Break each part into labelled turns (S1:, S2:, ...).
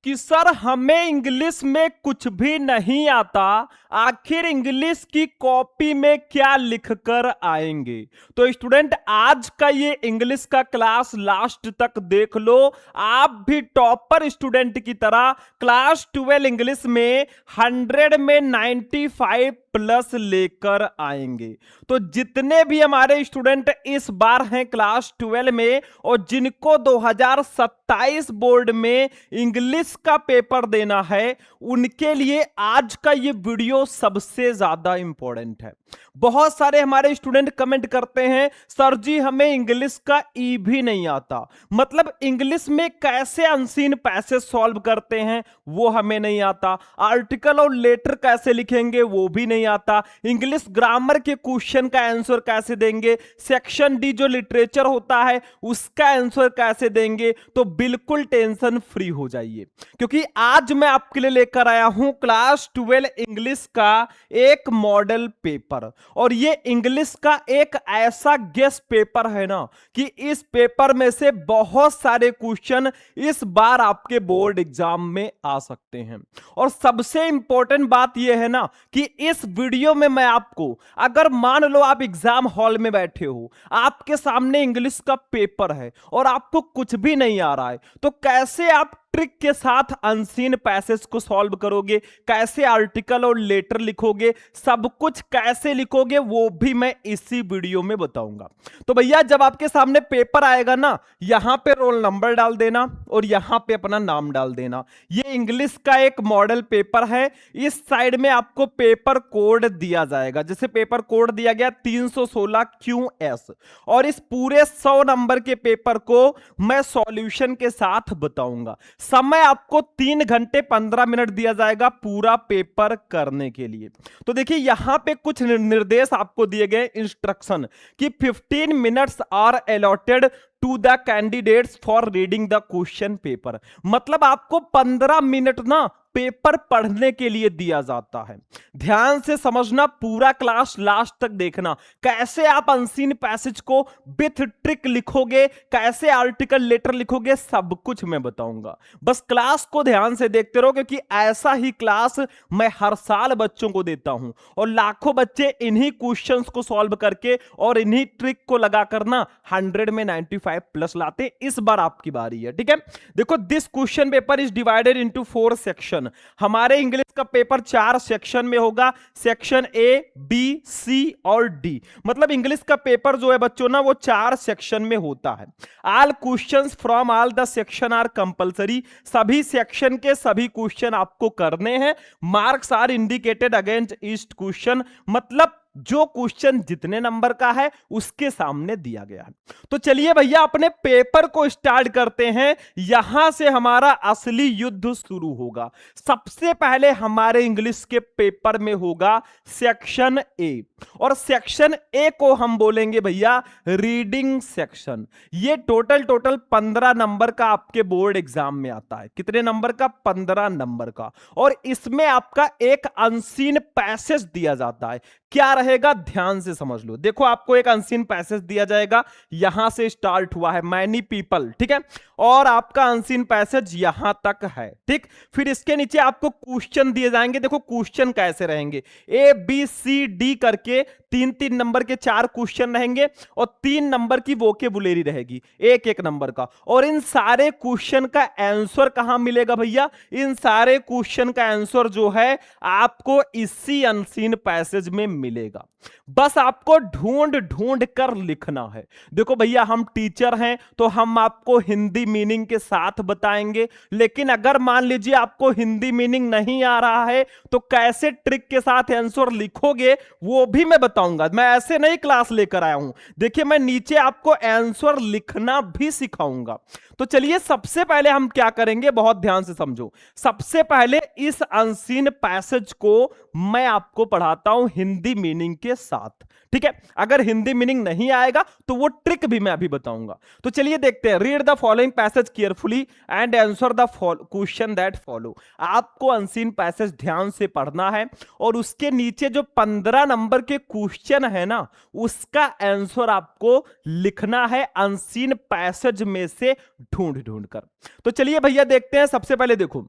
S1: कि सर हमें इंग्लिश में कुछ भी नहीं आता, आखिर इंग्लिश की कॉपी में क्या लिखकर आएंगे। तो स्टूडेंट आज का ये इंग्लिश का क्लास लास्ट तक देख लो, आप भी टॉपर स्टूडेंट की तरह क्लास 12 इंग्लिश में 100 में 95 प्लस लेकर आएंगे। तो जितने भी हमारे स्टूडेंट इस बार हैं क्लास 12 में और जिनको 2027 बोर्ड में इंग्लिश का पेपर देना है, उनके लिए आज का ये वीडियो सबसे ज्यादा इंपॉर्टेंट है। बहुत सारे हमारे स्टूडेंट कमेंट करते हैं सर जी हमें इंग्लिश का ई भी नहीं आता, मतलब इंग्लिश में कैसे अनसीन पैसेज सॉल्व करते हैं वो हमें नहीं आता, आर्टिकल और लेटर कैसे लिखेंगे वो भी नहीं आता, इंग्लिश ग्रामर के क्वेश्चन का आंसर कैसे देंगे, सेक्शन डी जो लिटरेचर होता है उसका आंसर कैसे देंगे। तो बिल्कुल टेंशन फ्री हो जाइए, क्योंकि आज मैं आपके लिए लेकर आया हूं क्लास 12 इंग्लिश का एक मॉडल पेपर। और ये इंग्लिश का एक ऐसा गेस्ट पेपर है ना कि इस पेपर में से बहुत सारे क्वेश्चन इस बार आपके बोर्ड एग्जाम में आ सकते हैं। और सबसे इंपॉर्टेंट बात यह है ना कि इस वीडियो में मैं आपको, अगर मान लो आप एग्जाम हॉल में बैठे हो, आपके सामने इंग्लिश का पेपर है और आपको कुछ भी नहीं आ रहा है, तो कैसे आप ट्रिक के साथ अनसीन पैसेज को सॉल्व करोगे, कैसे आर्टिकल और लेटर लिखोगे, सब कुछ कैसे लिखोगे वो भी मैं इसी वीडियो में बताऊंगा। तो भैया जब आपके सामने पेपर आएगा ना, यहां पे रोल नंबर डाल देना और यहां पे अपना नाम डाल देना। ये इंग्लिश का एक मॉडल पेपर है, इस साइड में आपको पेपर कोड दिया जाएगा, जैसे पेपर कोड दिया गया 316 QS। और इस पूरे 100 नंबर के पेपर को मैं सॉल्यूशन के साथ बताऊंगा। समय आपको 3 घंटे 15 मिनट दिया जाएगा पूरा पेपर करने के लिए। तो देखिए यहां पे कुछ निर्देश आपको दिए गए, इंस्ट्रक्शन कि 15 minutes are allotted to the candidates for reading the question paper. मतलब आपको 15 मिनट ना पेपर पढ़ने के लिए दिया जाता है। ध्यान से समझना, पूरा क्लास लास्ट तक देखना, कैसे आप अनसीन पैसेज को विथ ट्रिक लिखोगे, कैसे आर्टिकल लेटर लिखोगे, सब कुछ मैं बताऊंगा। बस क्लास को ध्यान से देखते रहो, क्योंकि ऐसा ही क्लास मैं हर साल बच्चों को देता हूं और लाखों बच्चे इन्हीं क्वेश्चंस को सॉल्व करके और इन्हीं ट्रिक को लगा करना 100 में 95 प्लस लाते। इस बार आपकी बारी है, ठीक है। देखो this question paper is divided into 4 section. हमारे इंग्लिश का पेपर 4 सेक्शन में होगा, सेक्शन ए, बी, सी और डी। मतलब इंग्लिश का पेपर जो है बच्चों ना वो 4 सेक्शन में होता है। All questions from all the section are compulsory. सभी सेक्शन के सभी क्वेश्चन आपको करने हैं। Marks are indicated against each question, मतलब जो क्वेश्चन जितने नंबर का है उसके सामने दिया गया है। तो चलिए भैया अपने पेपर को स्टार्ट करते हैं। यहां से हमारा असली युद्ध शुरू होगा। सबसे पहले हमारे इंग्लिश के पेपर में होगा सेक्शन ए, और सेक्शन ए को हम बोलेंगे भैया रीडिंग सेक्शन। ये टोटल 15 नंबर का आपके बोर्ड एग्जाम में आता है। कितने नंबर का? 15 नंबर का। और इसमें आपका एक अनसीन पैसेज दिया जाता है। क्या रहेगा ध्यान से समझ लो। देखो आपको एक अनसीन पैसेज दिया जाएगा, यहां से स्टार्ट हुआ है मैनी पीपल, ठीक है, और आपका अनसीन पैसेज यहां तक है, ठीक। फिर इसके नीचे आपको क्वेश्चन दिए जाएंगे। देखो क्वेश्चन कैसे रहेंगे, ए बी सी डी करके 3-3 नंबर के 4 क्वेश्चन रहेंगे और 3 नंबर की वोकेबुलरी रहेगी, एक एक नंबर का। और इन सारे क्वेश्चन का आंसर कहां मिलेगा भैया? इन सारे क्वेश्चन का आंसर जो है आपको इसी अनसीन पैसेज में मिलेगा। बस आपको ढूंढ ढूंढ कर लिखना है। देखो भैया हम टीचर हैं तो हम आपको हिंदी मीनिंग के साथ बताएंगे, लेकिन अगर मान लीजिए आपको हिंदी मीनिंग नहीं आ रहा है तो कैसे ट्रिक के साथ आंसर लिखोगे वो भी मैं बताऊंगा। मैं ऐसे नहीं क्लास लेकर आया हूं, देखिए मैं नीचे आपको आंसर लिखना भी सिखाऊंगा। तो चलिए सबसे पहले हम क्या करेंगे, बहुत ध्यान से समझो। सबसे पहले इस अनसीन पैसेज को मैं आपको पढ़ाता हूं हिंदी हिंदी मीनिंग के साथ। ठीक है, अगर हिंदी मीनिंग नहीं आएगा तो वो ट्रिक भी मैं अभी बताऊंगा। तो चलिए देखते हैं। Read the following passage carefully and answer the question that follow. आपको अनसीन पैसेज ध्यान से पढ़ना है और उसके नीचे जो 15 नंबर के क्वेश्चन है ना, उसका आंसर आपको लिखना है अनसीन पैसेज में से ढूंढ ढूंढ कर। तो चलिए भैया देखते हैं। सबसे पहले देखो,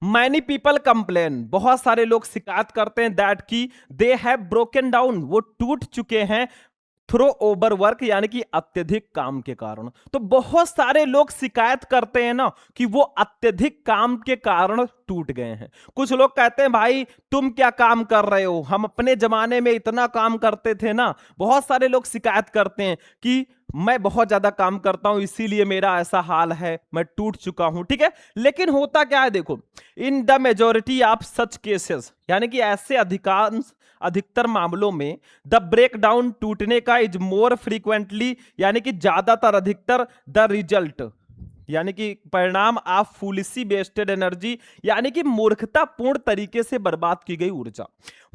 S1: मैनी पीपल कंप्लेन, बहुत सारे लोग शिकायत करते हैं दैट की दे हैव ब्रोकन डाउन, वो टूट चुके हैं थ्रो ओवर वर्क, यानी कि अत्यधिक काम के कारण। तो बहुत सारे लोग शिकायत करते हैं ना कि वो अत्यधिक काम के कारण टूट गए हैं। कुछ लोग कहते हैं भाई तुम क्या काम कर रहे हो, हम अपने जमाने में इतना काम करते थे ना। बहुत सारे लोग शिकायत करते हैं कि मैं बहुत ज्यादा काम करता हूं इसीलिए मेरा ऐसा हाल है, मैं टूट चुका हूं। ठीक है, लेकिन होता क्या है देखो, इन the majority of such cases, यानी कि ऐसे अधिकतर मामलों में द ब्रेकडाउन, टूटने का, इज मोर फ्रीक्वेंटली, यानी कि ज्यादातर अधिकतर, द रिजल्ट, यानी कि परिणाम ऑफ फूलिसी वेस्टेड एनर्जी, यानी कि मूर्खतापूर्ण तरीके से बर्बाद की गई ऊर्जा।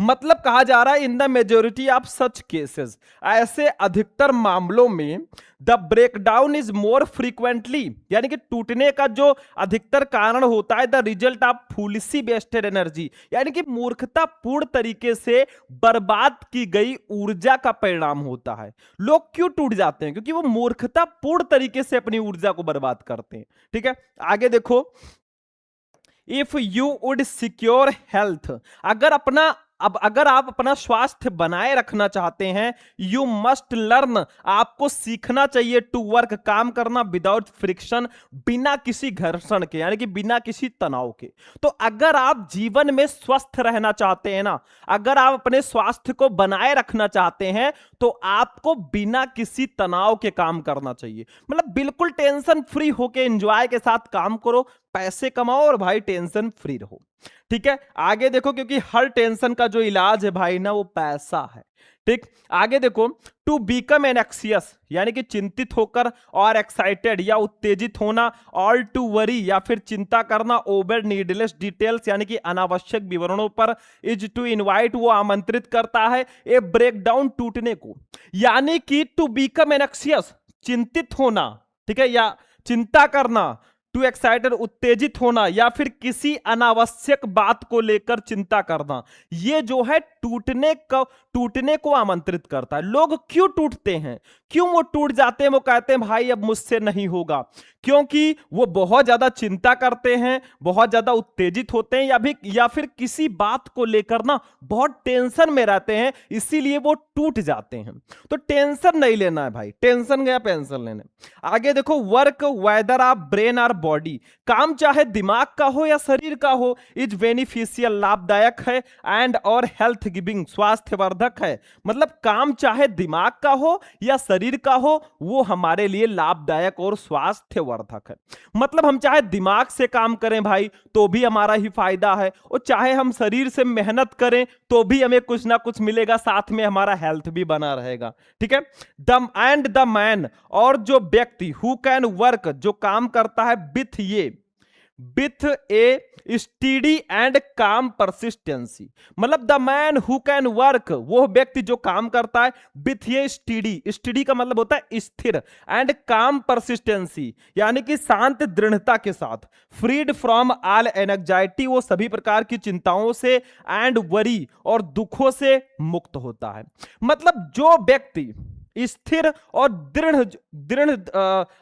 S1: मतलब कहा जा रहा है in the majority of such cases, ऐसे अधिकतर मामलों में the breakdown is more frequently, यानी कि टूटने का जो अधिकतर कारण होता है the result of foolishly wasted energy, यानी कि मूर्खतापूर्ण तरीके से बर्बाद की गई ऊर्जा का परिणाम होता है। लोग क्यों टूट जाते हैं? क्योंकि वो मूर्खतापूर्ण तरीके से अपनी ऊर्जा को बर्बाद करते हैं। ठीक है, आगे देखो, if you would secure health, अगर आप अपना स्वास्थ्य बनाए रखना चाहते हैं, यू मस्ट लर्न, आपको सीखना चाहिए, टू वर्क, काम करना, विदाउट फ्रिक्शन, बिना किसी घर्षण के, यानी कि बिना किसी तनाव के। तो अगर आप जीवन में स्वस्थ रहना चाहते हैं ना, अगर आप अपने स्वास्थ्य को बनाए रखना चाहते हैं, तो आपको बिना किसी तनाव के काम करना चाहिए। मतलब बिल्कुल टेंशन फ्री होके एंजॉय के साथ काम करो, पैसे कमाओ और भाई टेंशन फ्री रहो। ठीक है, आगे देखो, क्योंकि हर टेंशन का जो इलाज है भाई ना, वो पैसा है। ठीक, आगे देखो, टू बीकम एनेक्सियस, यानी कि चिंतित होकर, और एक्साइटेड या उत्तेजित होना, और टू वरी या फिर चिंता करना, ओवर नीडलेस डिटेल्स, यानी कि अनावश्यक विवरणों पर, इज टू इनवाइट, वो आमंत्रित करता है, ए ब्रेकडाउन, टूटने को। यानी कि टू बीकम एनेक्सियस, चिंतित होना, ठीक है, या चिंता करना, टू एक्साइटेड, उत्तेजित होना, या फिर किसी अनावश्यक बात को लेकर चिंता करना, ये जो है टूटने को आमंत्रित करता है। लोग क्यों टूटते हैं, क्यों वो टूट जाते हैं? वो कहते हैं भाई अब मुझसे नहीं होगा, क्योंकि वो बहुत ज्यादा चिंता करते हैं, बहुत ज्यादा उत्तेजित होते हैं, या फिर किसी बात को लेकर ना बहुत टेंशन में रहते हैं, इसीलिए वो टूट जाते हैं। तो टेंशन नहीं लेना है भाई, टेंशन गया पेंशन लेने। आगे देखो, वर्क वेदर ऑफ ब्रेन और बॉडी, काम चाहे दिमाग का हो या शरीर का हो, इज बेनिफिशियल, लाभदायक है, एंड और हेल्थ गिविंग, स्वास्थ्यवर्धक है। मतलब काम चाहे दिमाग का हो या शरीर का हो, वो हमारे लिए लाभदायक और स्वास्थ्यवर्धक है। मतलब हम चाहे दिमाग से काम करें भाई तो भी हमारा ही फायदा है, और चाहे हम शरीर से मेहनत करें तो भी हमें कुछ ना कुछ मिलेगा, साथ में हमारा हेल्थ भी बना रहेगा। ठीक है, द मैन, और जो व्यक्ति, हु कैन वर्क, जो काम करता है, विथ ए स्टडी एंड काम परसिस्टेंसी। मतलब the man who can work, वो व्यक्ति जो काम करता है, विथ ए स्टडी का मतलब होता है स्थिर, एंड काम परसिस्टेंसी, यानी कि शांत दृढ़ता के साथ, फ्रीड फ्रॉम ऑल एंजाइटी, वो सभी प्रकार की चिंताओं से, एंड वरी, और दुखों से मुक्त होता है। मतलब जो व्यक्ति स्थिर और दृढ़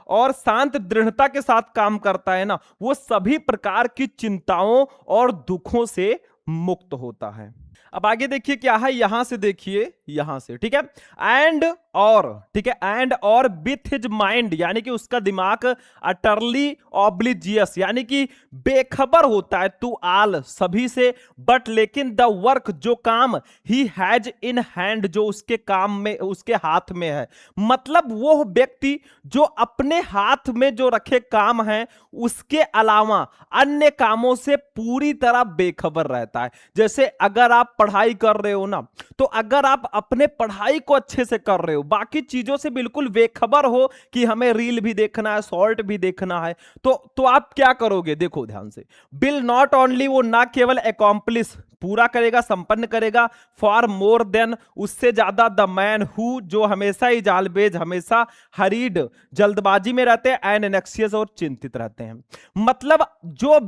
S1: और शांत दृढ़ता के साथ काम करता है ना, वो सभी प्रकार की चिंताओं और दुखों से मुक्त होता है। अब आगे देखिए क्या है, यहां से देखिए, यहां से, ठीक है, एंड और, ठीक है, एंड और विथ हिज माइंड, यानी कि उसका दिमाग अटरली ऑब्लिजियस, यानी कि बेखबर होता है टू ऑल, सभी से, बट लेकिन द वर्क, जो काम, ही हैज इन हैंड, जो उसके काम में, उसके हाथ में है। मतलब वो व्यक्ति जो अपने हाथ में जो रखे काम है, उसके अलावा अन्य कामों से पूरी तरह बेखबर रहता है। जैसे अगर आप पढ़ाई कर रहे हो ना, तो अगर आप अपने पढ़ाई को अच्छे से कर रहे हो, बाकी चीजों से बिल्कुल बेखबर हो कि हमें रील भी देखना है, शॉर्ट भी देखना है, तो आप क्या करोगे? देखो ध्यान से, विल नॉट ओनली, वो ना केवल अकॉम्प्लिश पूरा करेगा, संपन्न करेगा, फॉर मोर देन, उससे ज्यादा, द मैन हु, जो हमेशा ही जालबेज, हमेशा हरीड, जल्दबाजी में रहते हैं, एंड एनेक्सियस, और चिंतित रहते हैं। मतलब जो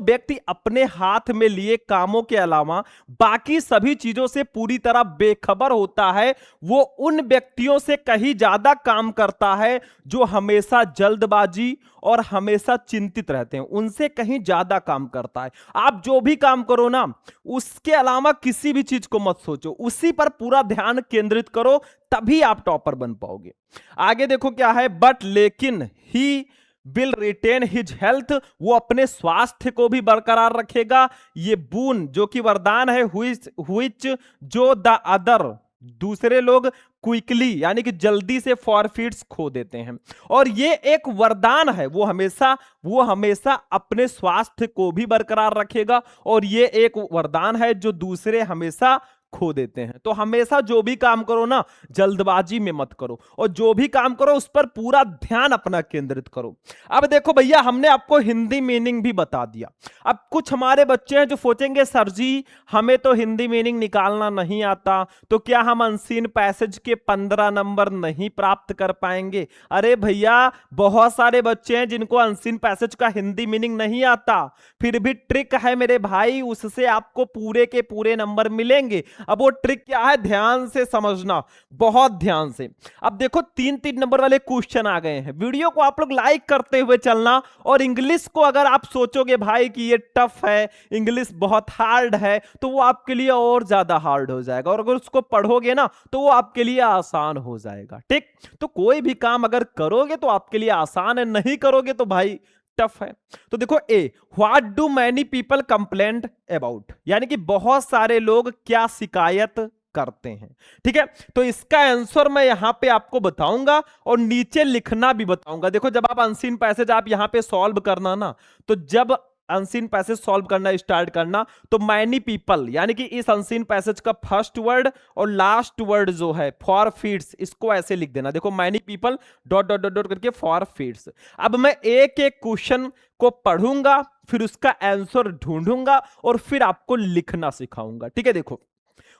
S1: व्यक्ति अपने हाथ में लिए कामों के अलावा बाकी सभी चीजों से पूरी तरह बेखबर होता है, वो उन व्यक्तियों से कहीं ज्यादा काम करता है जो हमेशा जल्दबाजी और हमेशा चिंतित रहते हैं, उनसे कहीं ज्यादा काम करता है। आप जो भी काम करो ना, उसके अलावा किसी भी चीज को मत सोचो, उसी पर पूरा ध्यान केंद्रित करो, तभी आप टॉपर बन पाओगे। आगे देखो क्या है, बट लेकिन he will retain his health, वो अपने स्वास्थ्य को भी बरकरार रखेगा। ये बून जो कि वरदान है, हुइच जो द अदर, दूसरे लोग क्विकली यानी कि जल्दी से फॉरफिट्स खो देते हैं, और ये एक वरदान है, वो हमेशा अपने स्वास्थ्य को भी बरकरार रखेगा, और ये एक वरदान है जो दूसरे हमेशा खो देते हैं। तो हमेशा जो भी काम करो ना, जल्दबाजी में मत करो, और जो भी काम करो उस पर पूरा ध्यान अपना केंद्रित करो। अब देखो भैया, हमने आपको हिंदी मीनिंग भी बता दिया। अब कुछ हमारे बच्चे हैं जो सोचेंगे सर जी हमें तो हिंदी मीनिंग निकालना नहीं आता, तो क्या हम अनसीन पैसेज के 15 नंबर नहीं प्राप्त कर पाएंगे? अरे भैया, बहुत सारे बच्चे हैं जिनको अनसीन पैसेज का हिंदी मीनिंग नहीं आता, फिर भी ट्रिक है मेरे भाई, उससे आपको पूरे के पूरे नंबर मिलेंगे। अब वो ट्रिक क्या है, ध्यान से समझना, बहुत ध्यान से। अब देखो 3-3 नंबर वाले क्वेश्चन आ गए हैं, वीडियो को आप लोग लाइक करते हुए चलना। और इंग्लिश को अगर आप सोचोगे भाई कि ये टफ है, इंग्लिश बहुत हार्ड है, तो वो आपके लिए और ज्यादा हार्ड हो जाएगा, और अगर उसको पढ़ोगे ना तो वो आपके लिए आसान हो जाएगा। ठीक, तो कोई भी काम अगर करोगे तो आपके लिए आसान है, नहीं करोगे तो भाई टफ है। तो देखो A, what do many people complaint about, यानी कि बहुत सारे लोग क्या शिकायत करते हैं। ठीक है, तो इसका आंसर मैं यहां पे आपको बताऊंगा और नीचे लिखना भी बताऊंगा। देखो जब आप अनसीन पैसेज आप यहां पे सॉल्व करना ना, तो जब अनसीन पैसेज सॉल्व करना स्टार्ट करना, तो मैनी पीपल यानी कि इस अनसीन पैसेज का फर्स्ट वर्ड और लास्ट वर्ड जो है फॉर फीड्स, इसको ऐसे लिख देना। देखो many people dot dot dot dot करके फॉर फीड्स। अब मैं एक एक क्वेश्चन को पढ़ूंगा, फिर उसका आंसर ढूंढूंगा और फिर आपको लिखना सिखाऊंगा। ठीक है, देखो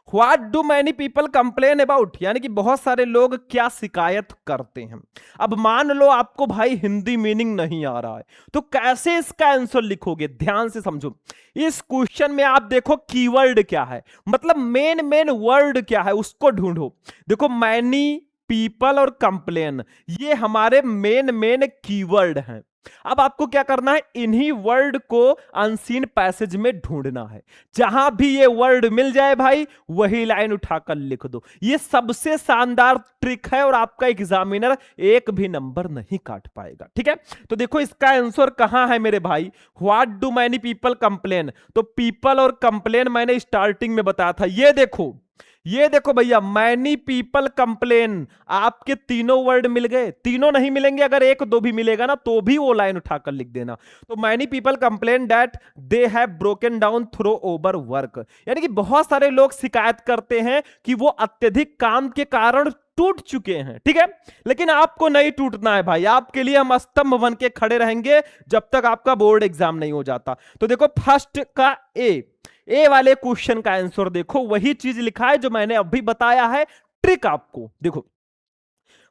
S1: what do many people complain about, यानी कि बहुत सारे लोग क्या शिकायत करते हैं। अब मान लो आपको भाई हिंदी मीनिंग नहीं आ रहा है, तो कैसे इसका आंसर लिखोगे? ध्यान से समझो, इस क्वेश्चन में आप देखो कीवर्ड क्या है, मतलब मेन वर्ड क्या है, उसको ढूंढो। देखो मैनी, पीपल और कंप्लेन, ये हमारे मेन कीवर्ड हैं। अब आपको क्या करना है, इन्हीं वर्ड को अनसीन पैसेज में ढूंढना है। जहां भी ये वर्ड मिल जाए भाई, वही लाइन उठाकर लिख दो। ये सबसे शानदार ट्रिक है और आपका एग्जामिनर एक भी नंबर नहीं काट पाएगा। ठीक है, तो देखो इसका आंसर कहां है मेरे भाई, what do many people complain. तो पीपल और कंप्लेन मैंने स्टार्टिंग में बताया था। ये देखो भैया, मैनी पीपल कंप्लेन, आपके तीनों वर्ड मिल गए। तीनों नहीं मिलेंगे, अगर एक दो भी मिलेगा ना तो भी वो लाइन उठाकर लिख देना। तो many people complain that they have broken down through over work, यानी कि बहुत सारे लोग शिकायत करते हैं कि वो अत्यधिक काम के कारण टूट चुके हैं। ठीक है, लेकिन आपको नहीं टूटना है भाई, आपके लिए हम स्तंभ बन के खड़े रहेंगे जब तक आपका बोर्ड एग्जाम नहीं हो जाता। तो देखो फर्स्ट का ए वाले क्वेश्चन का आंसर देखो, वही चीज लिखा है जो मैंने अभी बताया है। ट्रिक आपको देखो,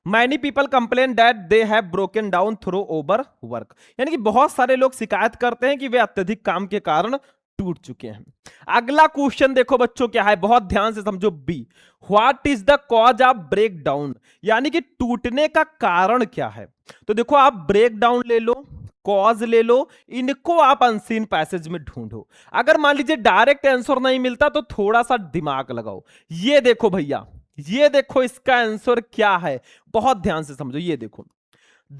S1: many people complain that they have broken down through over work, यानी कि बहुत सारे लोग शिकायत करते हैं कि वे अत्यधिक काम के कारण टूट चुके हैं। अगला क्वेश्चन देखो बच्चों क्या है, बहुत ध्यान से समझो। B, what is the cause of break down, यानी कि टूटने का कारण क्या है। तो देखो आप ब्रेक डाउन ले लो, कॉज ले लो, इनको आप अनसीन पैसेज में ढूंढो। अगर मान लीजिए डायरेक्ट आंसर नहीं मिलता तो थोड़ा सा दिमाग लगाओ। ये देखो भैया, ये देखो इसका आंसर क्या है, बहुत ध्यान से समझो। ये देखो,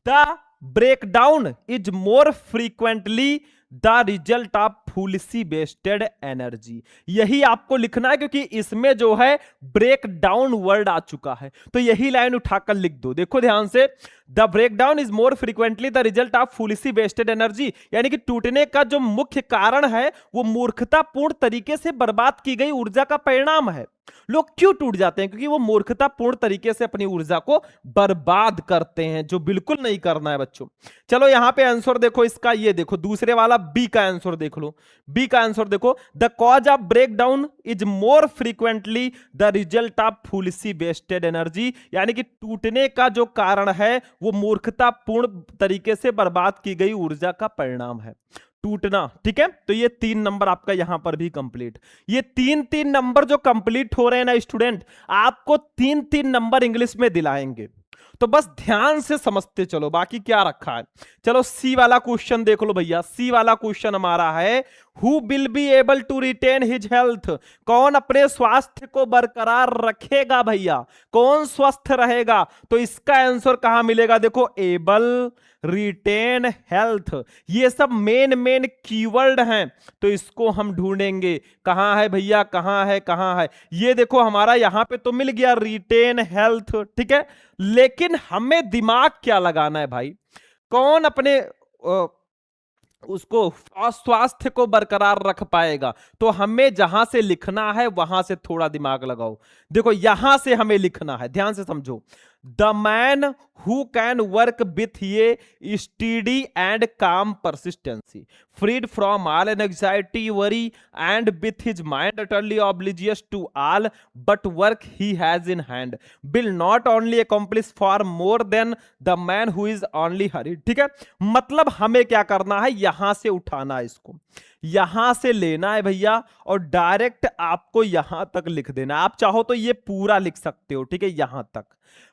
S1: the breakdown is more frequently the result of foolishly wasted energy. यही आपको लिखना है क्योंकि इसमें जो है ब्रेक डाउन वर्ड आ चुका है, तो यही लाइन उठाकर लिख दो। देखो ध्यान से, the breakdown is more frequently the result of foolishly wasted energy, यानी कि टूटने का जो मुख्य कारण है वो मूर्खतापूर्ण तरीके से बर्बाद की गई ऊर्जा का परिणाम है। लोग क्यों टूट जाते हैं? क्योंकि वो मूर्खतापूर्ण तरीके से अपनी ऊर्जा को बर्बाद करते हैं, जो बिल्कुल नहीं करना है बच्चों। चलो यहां पे आंसर देखो इसका, ये देखो दूसरे वाला बी का आंसर देख लो। बी का आंसर देखो, the cause of break down is more frequently the result of foolishly wasted energy, यानी कि टूटने का जो कारण है वो मूर्खतापूर्ण तरीके से बर्बाद की गई ऊर्जा का परिणाम है, टूटना। ठीक है, तो ये 3 नंबर आपका यहां पर भी कंप्लीट। ये 3-3 नंबर जो कंप्लीट हो रहे हैं ना स्टूडेंट, आपको 3-3 नंबर इंग्लिश में दिलाएंगे। तो बस ध्यान से समझते चलो, बाकी क्या रखा है। चलो सी वाला क्वेश्चन देख लो भैया। सी वाला क्वेश्चन हमारा है, who will be able to retain his health, कौन अपने स्वास्थ्य को बरकरार रखेगा भैया, कौन स्वस्थ रहेगा? तो इसका आंसर कहां मिलेगा? देखो, एबल, रिटेन, हेल्थ, ये सब मेन कीवर्ड हैं। तो इसको हम ढूंढेंगे, कहां है भैया, कहां है, कहां है? ये देखो हमारा यहां पे तो मिल गया, रिटेन हेल्थ। ठीक है, लेकिन हमें दिमाग क्या लगाना है भाई, कौन अपने उसको स्वास्थ्य को बरकरार रख पाएगा? तो हमें जहां से लिखना है वहां से थोड़ा दिमाग लगाओ। देखो यहां से हमें लिखना है, ध्यान से समझो। The man who can work with ये स्टडी एंड काम persistency, freed from all anxiety, worry, and with his mind utterly oblivious to all but work he has in hand, will not only accomplish far more than the man who is only hurried। ठीक है, मतलब हमें क्या करना है, यहां से उठाना है इसको, यहां से लेना है भैया, और डायरेक्ट आपको यहां तक लिख देना। आप चाहो तो ये पूरा लिख सकते हो, ठीक है, यहां तक।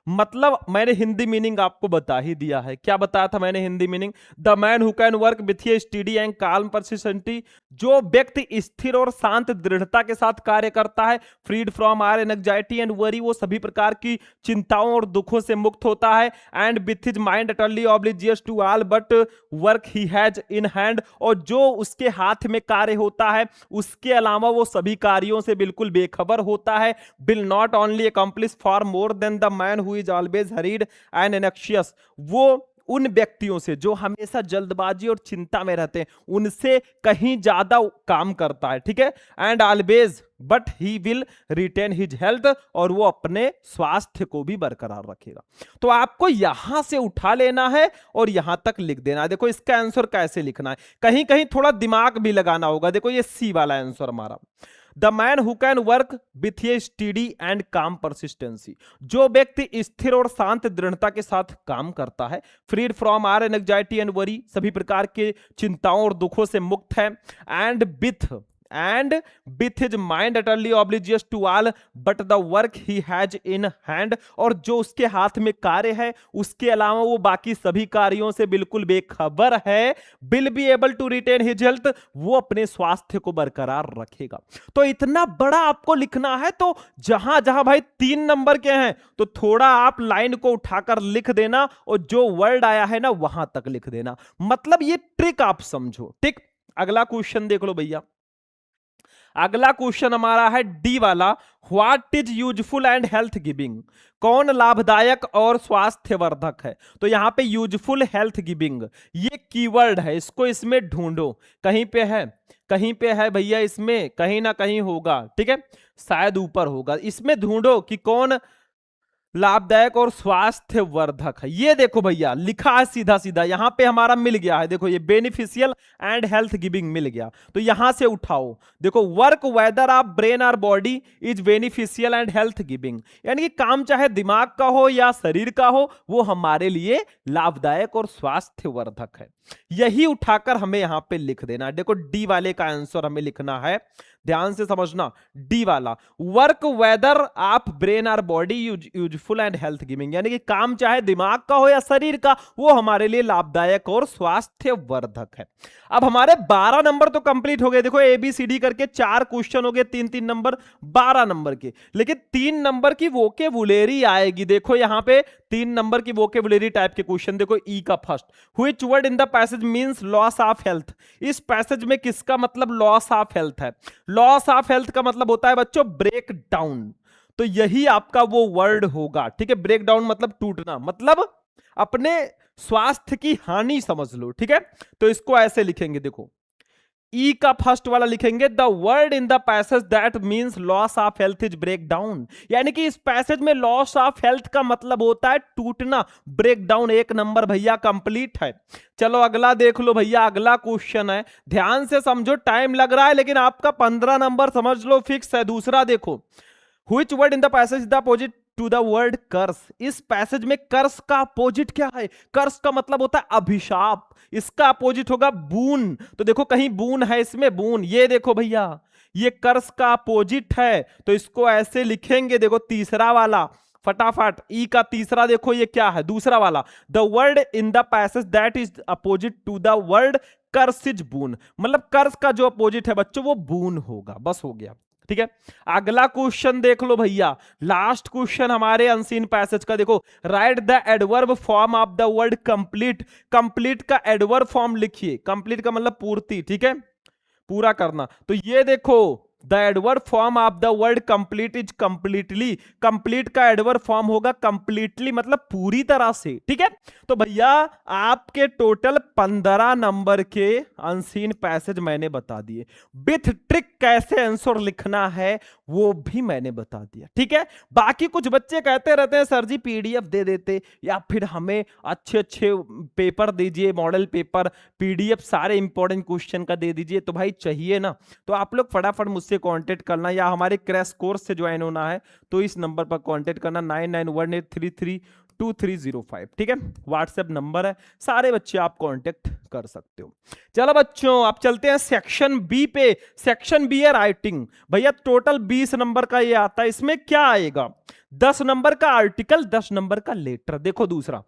S1: मतलब मैंने हिंदी मीनिंग आपको बता ही दिया है। क्या बताया था मैंने Hindi meaning? The man who can work with a steady and calm persistency, जो व्यक्ति स्थिर और शांत दृढ़ता के साथ कार्य करता है, freed from our anxiety and worry, वो सभी प्रकार की चिंताओं और दुखों से मुक्त होता है, and with his mind utterly oblivious to all but work he has in hand, और जो उसके हाथ में कार्य होता है उसके अलावा वो सभी कार्यों से बिल्कुल बेखबर होता है, will not only accomplish for more than the man who is always hurried and anxious, वो उन व्यक्तियों से जो हमेशा जल्दबाजी और चिंता में रहते हैं उनसे कहीं ज्यादा काम करता है। ठीक है, and always but he will retain his health, और वो अपने स्वास्थ्य को भी बरकरार रखेगा। तो आपको यहां से उठा लेना है और यहां तक लिख देना है। देखो इसका आंसर कैसे लिखना है, कहीं कहीं थोड़ा दिमाग भी लगाना होगा। देखो ये सी वाला आंसर हमारा, the man who can work with a steady and काम परसिस्टेंसी, जो व्यक्ति स्थिर और शांत दृढ़ता के साथ काम करता है, freed from our anxiety and worry, सभी प्रकार के चिंताओं और दुखों से मुक्त है, and with his mind utterly oblivious to all but the work he has in hand, और जो उसके हाथ में कार्य है उसके अलावा वो बाकी सभी कार्यों से बिल्कुल बेखबर है, will be able to retain his health, वो अपने स्वास्थ्य को बरकरार रखेगा। तो इतना बड़ा आपको लिखना है, तो जहां जहां भाई 3 नंबर के हैं तो थोड़ा आप लाइन को उठाकर लिख देना, और जो वर्ड आया है ना वहां तक लिख देना। मतलब ये ट्रिक आप समझो। ठीक, अगला क्वेश्चन देख लो भैया। अगला क्वेश्चन हमारा है डी वाला, what is useful and health giving, कौन लाभदायक और स्वास्थ्यवर्धक है? तो यहां पे यूजफुल, हेल्थ गिविंग ये कीवर्ड है, इसको इसमें ढूंढो, कहीं पे है, कहीं पे है भैया, इसमें कहीं ना कहीं होगा। ठीक है, शायद ऊपर होगा, इसमें ढूंढो कि कौन लाभदायक और स्वास्थ्यवर्धक है। ये देखो भैया लिखा है सीधा सीधा, यहां पे हमारा मिल गया है। देखो ये बेनिफिशियल एंड हेल्थ गिविंग मिल गया, तो यहां से उठाओ। देखो वर्क वेदर ऑफ ब्रेन और body is beneficial and health giving, यानी कि काम चाहे दिमाग का हो या शरीर का हो, वो हमारे लिए लाभदायक और स्वास्थ्यवर्धक है। यही उठाकर हमें यहां पे लिख देना। देखो डी वाले का आंसर हमें लिखना है, ध्यान से समझना, डी वाला, वर्क वेदर ऑफ ब्रेन और body useful and health giving, यानी कि काम चाहे दिमाग का हो या शरीर का, वो हमारे लिए लाभदायक और स्वास्थ्यवर्धक है। अब हमारे 12 नंबर तो कंप्लीट हो गए। देखो ABCD करके 4 क्वेश्चन हो गए, 3-3 नंबर, 12 नंबर के। लेकिन 3 नंबर की वोकेबुलरी आएगी। देखो यहां पे 3 नंबर की वोकेबुलरी टाइप के क्वेश्चन। देखो ई का first, which word in the passage means loss of health, इस पैसेज में किसका मतलब लॉस ऑफ हेल्थ है? लॉस ऑफ हेल्थ का मतलब होता है बच्चों ब्रेक डाउन, तो यही आपका वो वर्ड होगा। ठीक है, ब्रेक डाउन मतलब टूटना, मतलब अपने स्वास्थ्य की हानि समझ लो। ठीक है, तो इसको ऐसे लिखेंगे, देखो ई का फर्स्ट वाला लिखेंगे the word in the passage that means loss of health is break down, यानी कि इस पैसेज में लॉस ऑफ हेल्थ का मतलब होता है टूटना, ब्रेक डाउन। एक नंबर भैया कंप्लीट है। चलो अगला देख लो भैया, अगला क्वेश्चन है, ध्यान से समझो, टाइम लग रहा है लेकिन आपका 15 नंबर समझ लो फिक्स है। दूसरा देखो, which word in the passage the opposite to the word curse, इस पैसेज में कर्स का अपोजिट क्या है? कर्स का मतलब होता है अभिशाप, इसका अपोजिट होगा बून। तो देखो कहीं बून है इसमें, बून, ये देखो भैया ये कर्स का अपोजिट है, तो इसको ऐसे लिखेंगे। देखो तीसरा वाला फटाफट, ई का तीसरा देखो ये क्या है, दूसरा वाला, the word in the passage that is opposite to the word curse is boon, मतलब कर्स का जो अपोजिट है बच्चों वो बून होगा। बस हो गया, ठीक है। अगला क्वेश्चन देख लो भैया, लास्ट क्वेश्चन हमारे अनसीन पैसेज का। देखो, write the adverb form of the word complete, complete का एडवर्ब फॉर्म लिखिए। कंप्लीट का मतलब पूर्ति, ठीक है, पूरा करना। तो ये देखो the adverb form of the word complete is completely, complete का एडवर्ब फॉर्म होगा कंप्लीटली, मतलब पूरी तरह से, ठीक है। तो भैया आपके टोटल 15 नंबर के अनसीन पैसेज मैंने बता दिए, विथ ट्रिक कैसे आंसर लिखना है वो भी मैंने बता दिया, ठीक है। बाकी कुछ बच्चे कहते रहते हैं सर जी पीडीएफ दे देते, या फिर हमें अच्छे अच्छे पेपर दीजिए, मॉडल पेपर, पीडीएफ सारे इंपॉर्टेंट क्वेश्चन का दे दीजिए। तो भाई चाहिए ना, तो आप लोग फटाफट मुझसे कांटेक्ट करना, या हमारे क्रैश कोर्स से ज्वाइन होना है तो इस नंबर पर कांटेक्ट करना 9918332305, ठीक है, व्हाट्सएप नंबर है, सारे बच्चे आप कांटेक्ट कर सकते हो। चलो बच्चों आप चलते हैं सेक्शन बी पे। सेक्शन बी है राइटिंग। भैया टोटल 20 नंबर का ये आता है, इसमें क्या आएगा? 10 नंबर का आर्टिकल, 10 नंबर का लेटर। देखो दूसरा,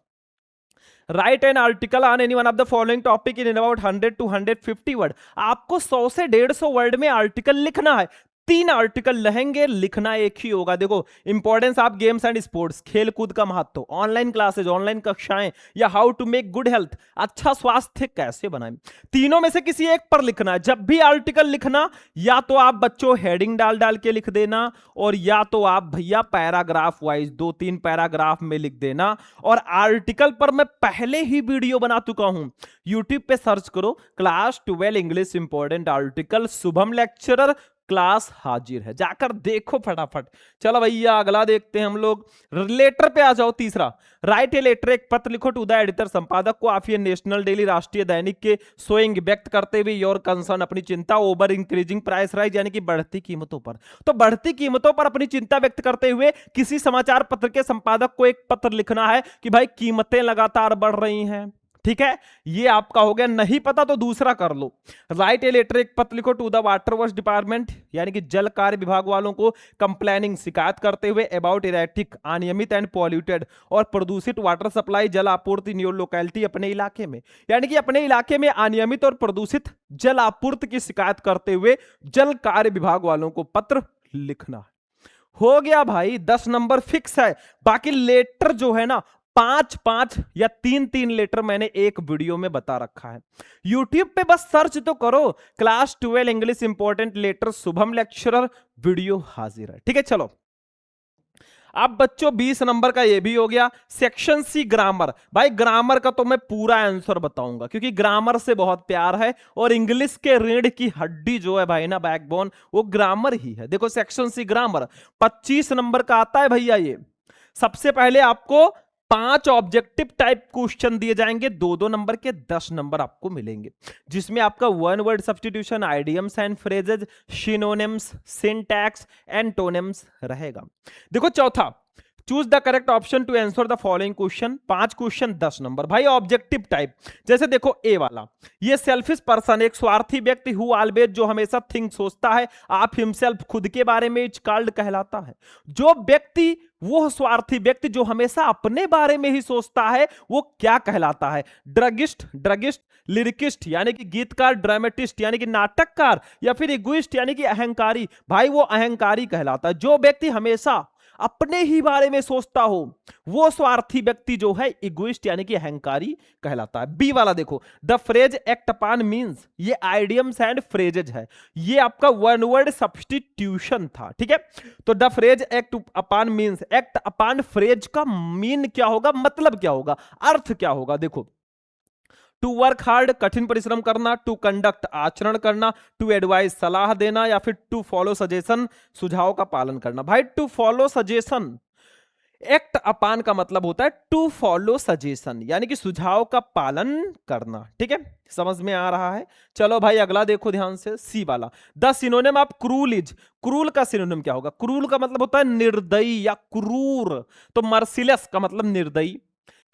S1: right an article on any one of the following topic in about 100 to 150 word. आपको 100 से 150 वर्ड में आर्टिकल लिखना है। 3 आर्टिकल रहेंगे, लिखना एक ही होगा। देखो importance of games and sports, खेल कूद का महत्व, ऑनलाइन क्लासेज, ऑनलाइन कक्षाएं, या how to make good health, अच्छा स्वास्थ्य कैसे बनाएं। तीनों में से किसी एक पर लिखना है। जब भी आर्टिकल लिखना, या तो आप बच्चों हेडिंग डाल डाल के लिख देना, और या तो आप भैया पैराग्राफ वाइज 2-3 पैराग्राफ में लिख देना। और आर्टिकल पर मैं पहले ही वीडियो बना चुका हूं, यूट्यूब पे सर्च करो class 12 English important article, Shubham lecturer, class हाजिर है, जाकर देखो फटाफट। चलो भैया अगला देखते हैं हम लोग, लेटर पे आ जाओ। तीसरा, राइट ए लेटर, एक पत्र लिखो टू द एडिटर, संपादक को आप ये नेशनल डेली, राष्ट्रीय दैनिक के सोइंग व्यक्त करते हुए योर कंसर्न, अपनी चिंता ओवर इंक्रीजिंग प्राइस राइज, यानी कि बढ़ती कीमतों पर। तो बढ़ती कीमतों पर अपनी चिंता व्यक्त करते हुए किसी समाचार पत्र के संपादक को एक पत्र लिखना है कि भाई कीमतें लगातार बढ़ रही हैं, ठीक है। ये आपका हो गया। नहीं पता तो दूसरा कर लो, राइट ए लेटर, एक पत्र लिखो to the water works department, यानी कि जल कार्य विभाग वालों को, कंप्लेनिंग, शिकायत करते हुए अबाउट इरेटिक, अनियमित एंड पॉल्यूटेड और प्रदूषित वाटर सप्लाई, जल आपूर्ति इन योर लोकेलिटी, अपने इलाके में, यानी कि अपने इलाके में अनियमित और प्रदूषित जल आपूर्ति की शिकायत करते हुए जल कार्य विभाग वालों को पत्र लिखना है। हो गया भाई, 10 नंबर फिक्स है। बाकी लेटर जो है ना 5-5 या 3-3 लेटर मैंने एक वीडियो में बता रखा है। यूट्यूब पे बस सर्च तो करो, class 12 English important letter Shubham lecturer, video हाजिर है, ठीक है। चलो अब बच्चों 20 नंबर का ये भी हो गया। Section C grammar. भाई ग्रामर का तो मैं पूरा आंसर बताऊंगा, क्योंकि ग्रामर से बहुत प्यार है, और इंग्लिश के रीढ़ की हड्डी जो है भाई ना, बैकबोन, वो ग्रामर ही है। देखो सेक्शन सी ग्रामर 25 नंबर का आता है भैया। ये सबसे पहले आपको 5 ऑब्जेक्टिव टाइप क्वेश्चन दिए जाएंगे, 2-2 नंबर के, 10 नंबर आपको मिलेंगे, जिसमें आपका one word substitution, idioms and phrases, synonyms, syntax, antonyms रहेगा। देखो चौथा, choose the correct option to answer the following question. 5 question 10 number. भाई ऑब्जेक्टिव टाइप, जैसे देखो ए वाला, ये सेल्फिश पर्सन, एक स्वार्थी व्यक्ति, हु ऑलवेज, जो हमेशा थिंक, सोचता है, आप हिमसेल्फ, खुद के बारे में, इज कॉल्ड, कहलाता है। जो व्यक्ति, वो स्वार्थी व्यक्ति जो हमेशा अपने बारे में ही सोचता है, वो क्या कहलाता है? ड्रगिस्ट, ड्रगिस्ट, लिरिकिस्ट यानी कि गीतकार, ड्रामेटिस्ट यानी कि नाटककार, या फिर इगोइस्ट यानी कि अहंकारी। भाई वो अहंकारी कहलाता है। जो व्यक्ति हमेशा अपने ही बारे में सोचता हो, वो स्वार्थी व्यक्ति जो है इगोइस्ट यानी कि अहंकारी कहलाता है। बी वाला देखो, the phrase act upon means, ये आइडियम्स एंड फ्रेजेज है, ये आपका वन वर्ड सब्स्टिट्यूशन था, ठीक है। तो the phrase act upon means, act upon phrase का मीन क्या होगा, मतलब क्या होगा, अर्थ क्या होगा? देखो टू वर्क हार्ड कठिन परिश्रम करना, टू कंडक्ट आचरण करना, टू एडवाइस सलाह देना, या फिर टू फॉलो सजेशन सुझाव का पालन करना। भाई टू फॉलो सजेशन, एक्ट अपान का मतलब होता है टू फॉलो सजेशन, यानी कि सुझाव का पालन करना। ठीक है, समझ में आ रहा है। चलो भाई अगला देखो ध्यान से, सी वाला। The synonym of cruel is, cruel का सिनोनिम क्या होगा? क्रूल का मतलब होता है निर्दयी या क्रूर, तो मर्सिलेस का मतलब निर्दयी,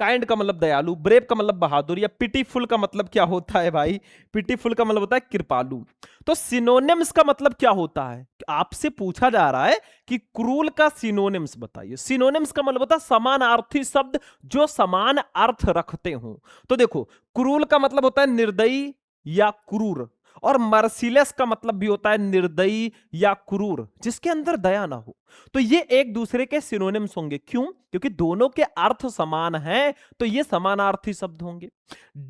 S1: काइंड का मतलब दयालु, ब्रेव का मतलब बहादुर, या पिटीफुल का मतलब क्या होता है भाई? पिटीफुल का मतलब होता है कृपालु। तो सिनोनिम्स का मतलब क्या होता है? आपसे पूछा जा रहा है कि क्रूल का सिनोनिम्स बताइए। सिनोनिम्स का मतलब होता है समानार्थी शब्द जो समान अर्थ रखते हो। तो देखो, क्रूल का मतलब होता है निर्दयी या क्रूर, और मर्सिलेस का मतलब भी होता है निर्दयी या क्रूर, जिसके अंदर दया ना हो। तो ये एक दूसरे के सिनोनिम्स होंगे। क्यों? क्योंकि दोनों के अर्थ समान हैं, तो ये समानार्थी शब्द होंगे।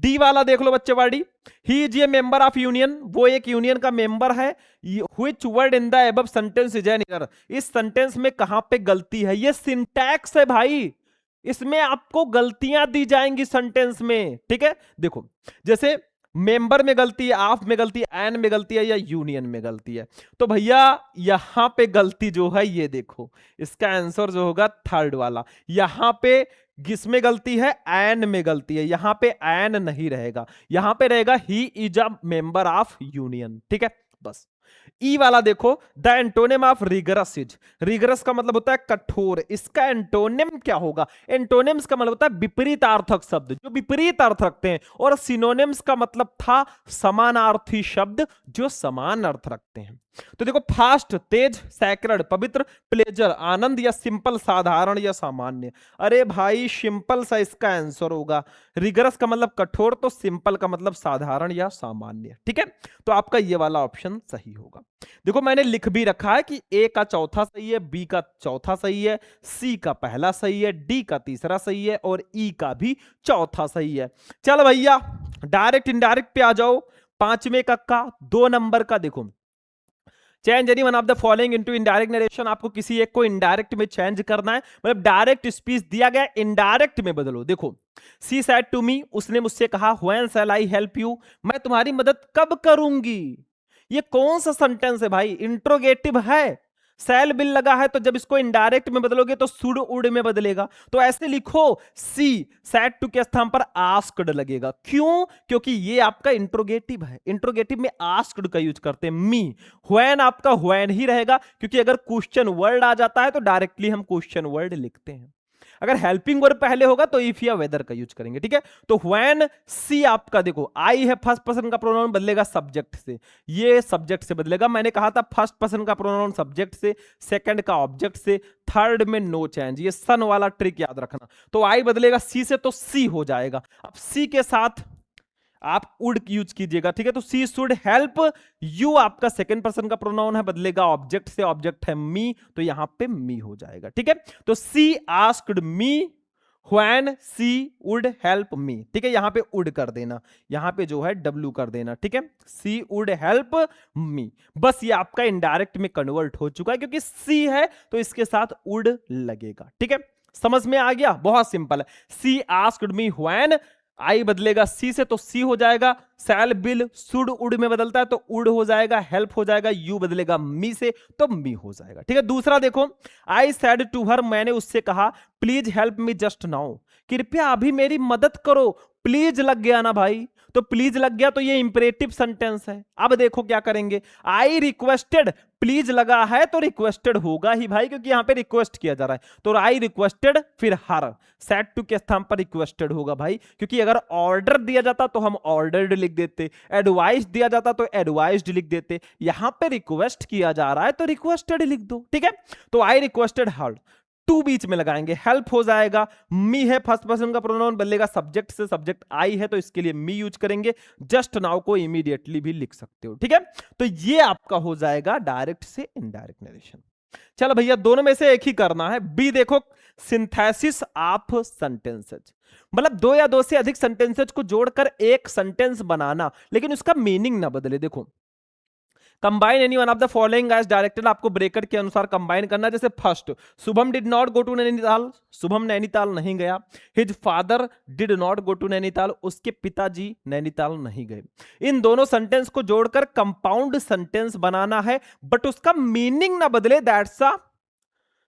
S1: डी वाला देख लो बच्चे वाड़ी, he is a member of union, वो एक यूनियन का मेंबर है। Which word in the above sentence is an error, इस सेंटेंस में कहां पे गलती है? ये सिंटैक्स है भाई, इसमें आपको गलतियां दी जाएंगी सेंटेंस में। ठीक है, देखो जैसे मेंबर में गलती है, ऑफ में गलती है, एन में गलती है, या यूनियन में गलती है। तो भैया यहां पे गलती जो है, ये देखो इसका आंसर जो होगा थर्ड वाला। यहां पे किसमें गलती है? एन में गलती है। यहां पे एन नहीं रहेगा, यहां पे रहेगा he is a member of union. ठीक है, बस। ई वाला देखो, the antonym of rigorous is, rigorous का मतलब होता है कठोर, इसका एंटोनिम क्या होगा? एंटोनिम्स का मतलब होता है विपरीतार्थक शब्द जो विपरीत अर्थ रखते हैं, और सिनोनिम्स का मतलब था समानार्थी शब्द जो समान अर्थ रखते हैं। तो देखो, फास्ट तेज, सैक्रेड पवित्र, प्लेजर आनंद, या सिंपल साधारण या सामान्य। अरे भाई सिंपल सा इसका आंसर होगा। रिगरस का मतलब कठोर, तो सिंपल का मतलब साधारण या सामान्य। ठीक है, तो आपका ये वाला ऑप्शन सही होगा। देखो मैंने लिख भी रखा है कि ए का चौथा सही है, बी का चौथा सही है, सी का पहला सही है, डी का तीसरा सही है, और ई का भी चौथा सही है। चल भैया डायरेक्ट इनडायरेक्ट पे आ जाओ। पांचवें का 2 नंबर का देखो, change any one of the following into indirect narration. आपको किसी एक को इनडायरेक्ट में चेंज करना है, मतलब डायरेक्ट स्पीच दिया गया, इनडायरेक्ट में बदलो। देखो, सी सेड टू मी, उसने मुझसे कहा, when shall I help you, मैं तुम्हारी मदद कब करूंगी। ये कौन सा सेंटेंस है भाई? इंट्रोगेटिव है, सेल बिल लगा है, तो जब इसको इनडायरेक्ट में बदलोगे तो सुड उड में बदलेगा। तो ऐसे लिखो, सी सेड टू के स्थान पर आस्क्ड लगेगा। क्यों? क्योंकि ये आपका इंट्रोगेटिव है, इंट्रोगेटिव में आस्क्ड का यूज करते हैं। मी, व्हेन आपका व्हेन ही रहेगा, क्योंकि अगर क्वेश्चन वर्ड आ जाता है तो डायरेक्टली हम क्वेश्चन वर्ड लिखते हैं। अगर हेल्पिंग वर्ब पहले होगा तो इफ या वेदर का यूज करेंगे। ठीक है, तो व्हेन सी आपका देखो, आई है फर्स्ट पर्सन का प्रोनाउन, बदलेगा सब्जेक्ट से, ये सब्जेक्ट से बदलेगा। मैंने कहा था फर्स्ट पर्सन का प्रोनाउन सब्जेक्ट से, सेकंड का ऑब्जेक्ट से, थर्ड में नो चेंज। ये सन वाला ट्रिक याद रखना। तो आई बदलेगा सी से, तो सी हो जाएगा। अब सी के साथ आप वुड यूज कीजिएगा। ठीक है, तो सी शुड हेल्प यू आपका सेकंड पर्सन का प्रोनाउन है, बदलेगा ऑब्जेक्ट से, ऑब्जेक्ट है मी, तो यहां पे मी हो जाएगा। ठीक है, तो she asked me when she would help me. ठीक है, यहां पे वुड कर देना, यहां पे जो है डब्ल्यू कर देना। ठीक है, सी वुड हेल्प मी। बस ये आपका इनडायरेक्ट में कन्वर्ट हो चुका है, क्योंकि सी है तो इसके साथ वुड लगेगा। ठीक है, समझ में आ गया? बहुत सिंपल है। सी आस्क्ड मी व्हेन, आई बदलेगा सी से, तो सी हो जाएगा। सैल बिल सुड उड में बदलता है, तो उड हो जाएगा। हेल्प हो जाएगा, यू बदलेगा मी से, तो मी हो जाएगा। ठीक है, दूसरा देखो, आई सेड टू हर, मैंने उससे कहा, please help me just now, कृपया अभी मेरी मदद करो। प्लीज लग गया ना भाई, तो प्लीज लग गया, तो ये इंपरेटिव सेंटेंस है। अब देखो क्या करेंगे, आई रिक्वेस्टेड, प्लीज लगा है तो रिक्वेस्टेड होगा ही भाई, क्योंकि यहां पे रिक्वेस्ट किया जा रहा है। तो आई रिक्वेस्टेड, फिर हर, सेड टू के स्थान पर रिक्वेस्टेड होगा भाई, क्योंकि अगर ऑर्डर दिया जाता तो हम ऑर्डर्ड लिख देते, एडवाइस दिया जाता तो एडवाइस्ड लिख देते। यहां पे रिक्वेस्ट किया जा रहा है तो रिक्वेस्टेड लिख दो। ठीक है, तो आई रिक्वेस्टेड हर, टू बीच में लगाएंगे, हेल्प हो जाएगा। मी है फर्स्ट पर्सन का प्रोनाउन, बदलेगा सब्जेक्ट से, सब्जेक्ट आई है तो इसके लिए मी यूज करेंगे। जस्ट नाउ को इमीडिएटली भी लिख सकते हो। ठीक है, तो ये आपका हो जाएगा डायरेक्ट से इनडायरेक्ट नरेशन। चलो भैया दोनों में से एक ही करना है। बी देखो, सिंथेसिस ऑफ सेंटेंसेज, मतलब दो या दो से अधिक सेंटेंसेज को जोड़कर एक सेंटेंस बनाना, लेकिन उसका मीनिंग ना बदले। देखो combine any one of the following as directed, आपको ब्रैकेट के अनुसार कंबाइन करना है। जैसे first, Shubham did not go to Nainital, Shubham Nainital नहीं गया। His father did not go to Nainital, उसके पिताजी नैनीताल नहीं गए। इन दोनों सेंटेंस को जोड़कर कंपाउंड सेंटेंस बनाना है, बट उसका मीनिंग ना बदले, दैट्स अ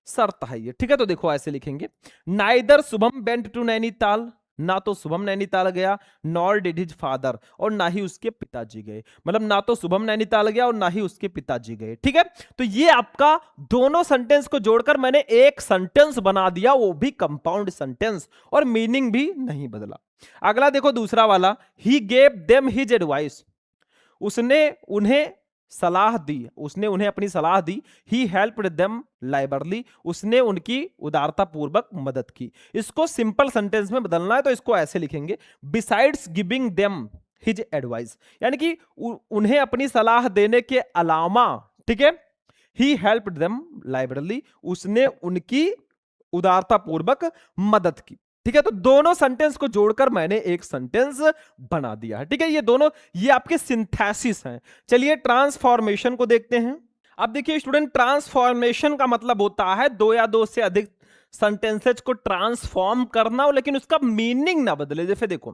S1: शर्त है ये, ठीक है। तो देखो ऐसे लिखेंगे, neither Shubham went to Nainital, ना तो शुभम नैनीताल गया, नॉर डिड हिज फादर, और ना ही उसके पिताजी गए। मतलब ना तो शुभम नैनीताल गया और ना ही उसके पिताजी गए, ठीक है। तो ये आपका दोनों सेंटेंस को जोड़कर मैंने एक सेंटेंस बना दिया, वो भी कंपाउंड सेंटेंस, और मीनिंग भी नहीं बदला। अगला देखो दूसरा वाला, he gave them his advice, उसने उन्हें सलाह दी, उसने उन्हें अपनी सलाह दी। ही हेल्प्ड देम लाइबरली, उसने उनकी उदारता पूर्वक मदद की। इसको सिंपल सेंटेंस में बदलना है, तो इसको ऐसे लिखेंगे, besides giving them his advice, यानी कि उन्हें अपनी सलाह देने के अलावा, ठीक है, ही हेल्प्ड देम लाइबरली, उसने उनकी उदारता पूर्वक मदद की, ठीक है। तो दोनों सेंटेंस को जोड़कर मैंने एक सेंटेंस बना दिया है, ठीक है। ये दोनों, ये आपके सिंथेसिस हैं। चलिए ट्रांसफॉर्मेशन को देखते हैं। अब देखिए स्टूडेंट, ट्रांसफॉर्मेशन का मतलब होता है दो या दो से अधिक सेंटेंसेज को ट्रांसफॉर्म करना, लेकिन उसका मीनिंग ना बदले। जैसे देखो,